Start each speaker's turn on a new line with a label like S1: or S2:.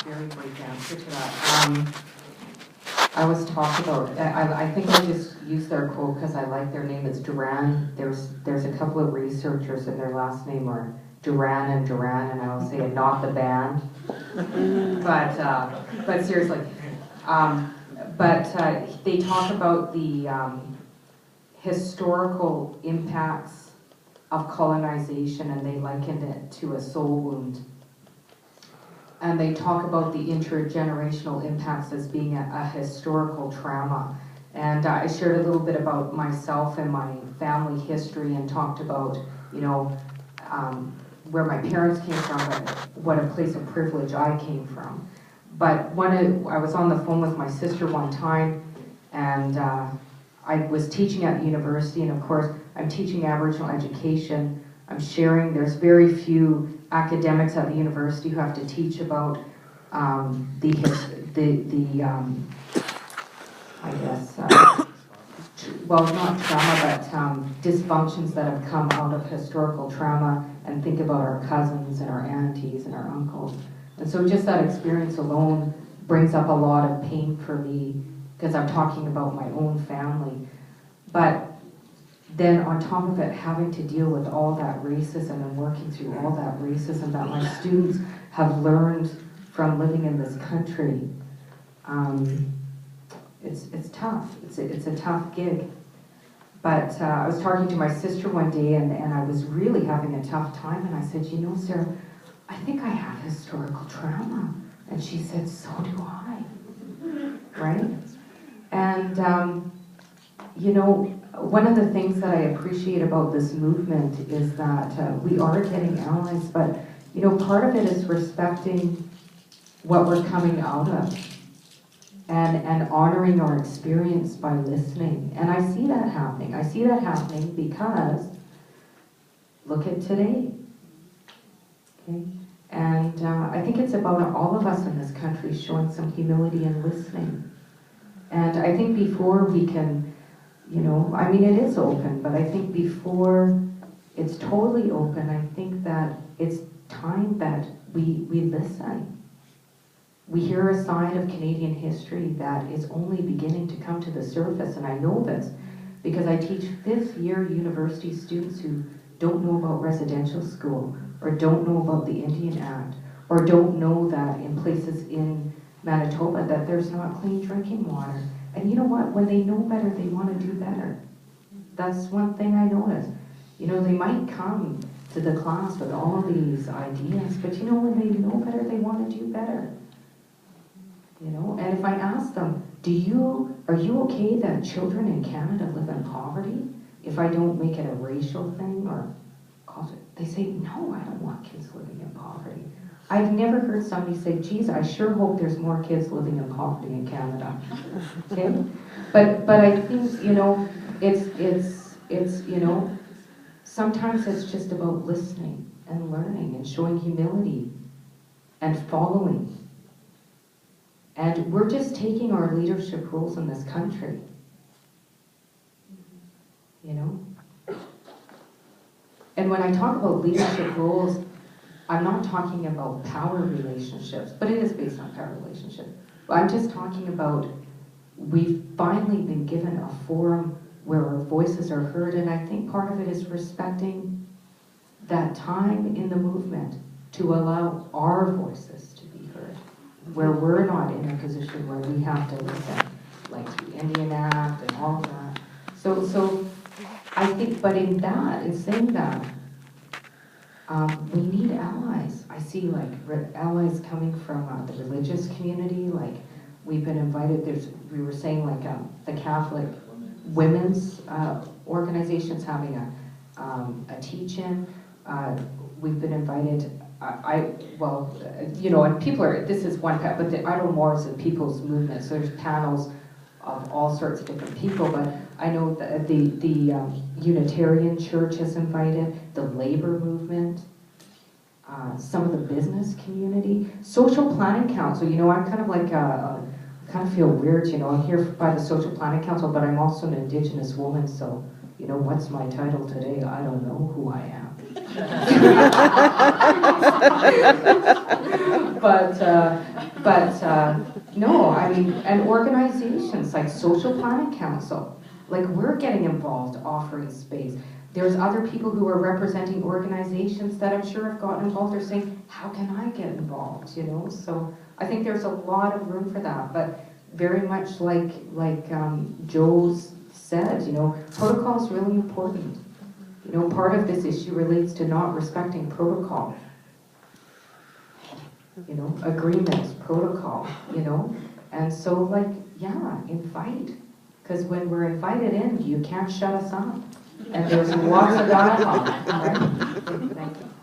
S1: very great answer to that. I was talking about, I think I just used their quote because I like their name. It's Duran. There's a couple of researchers and their last name are Duran, and I will say it, not the band. But seriously, they talk about the historical impacts of colonization, and they likened it to a soul wound. And they talk about the intergenerational impacts as being a historical trauma. And I shared a little bit about myself and my family history and talked about, where my parents came from and what a place of privilege I came from. But I was on the phone with my sister one time, and I was teaching at the university, and of course, I'm teaching Aboriginal education. I'm sharing, there's very few academics at the university who have to teach about not trauma, but dysfunctions that have come out of historical trauma, and think about our cousins and our aunties and our uncles. And so just that experience alone brings up a lot of pain for me, because I'm talking about my own family. But then on top of it, having to deal with all that racism and working through all that racism that my students have learned from living in this country, it's tough. It's a tough gig. But I was talking to my sister one day, and I was really having a tough time, and I said, Sarah, I think I have historical trauma. And she said, so do I, right? And, one of the things that I appreciate about this movement is that we are getting allies, but, part of it is respecting what we're coming out of and honoring our experience by listening. And I see that happening. I see that happening because look at today, okay? And I think it's about all of us in this country showing some humility and listening. And I think before we can, it is open, but I think before it's totally open, I think that it's time that we listen. We hear a side of Canadian history that is only beginning to come to the surface, and I know this because I teach 5th year university students who don't know about residential school, or don't know about the Indian Act, or don't know that in places in Manitoba that there's not clean drinking water. And you know what? When they know better, they want to do better. That's one thing I noticed. They might come to the class with all of these ideas, but when they know better, they want to do better. And if I ask them, are you okay that children in Canada live in poverty? If I don't make it a racial thing or cause it, they say, no, I don't want kids living in poverty. I've never heard somebody say, geez, I sure hope there's more kids living in poverty in Canada. Okay? But I think, it's sometimes it's just about listening and learning and showing humility and following. And we're just taking our leadership roles in this country. And when I talk about leadership roles, I'm not talking about power relationships, but it is based on power relationships. But I'm just talking about we've finally been given a forum where our voices are heard, and I think part of it is respecting that time in the movement to allow our voices to be heard, where we're not in a position where we have to listen, like the Indian Act and all of that. So I think, but in saying that, we need allies. I see allies coming from the religious community. Like we've been invited. We were saying the Catholic women's organizations having a teach-in. We've been invited. And people are. This is one part, but the Idle More is a people's movement. So there's panels of all sorts of different people, but I know that the Unitarian Church has invited, the labor movement, some of the business community, Social Planning Council. I'm kind of I kind of feel weird, I'm here by the Social Planning Council, but I'm also an Indigenous woman, so, what's my title today? I don't know who I am. No, I mean, and organizations like Social Planning Council, like we're getting involved, offering space. There's other people who are representing organizations that I'm sure have gotten involved. They're saying, how can I get involved, you know? So I think there's a lot of room for that, but very much like Joe's said, you know, protocol is really important. You know, part of this issue relates to not respecting protocol. You know, agreements, protocol, you know? And so, like, yeah, invite. Because when we're invited in, you can't shut us up. And there's lots of dialogue, right? Thank you.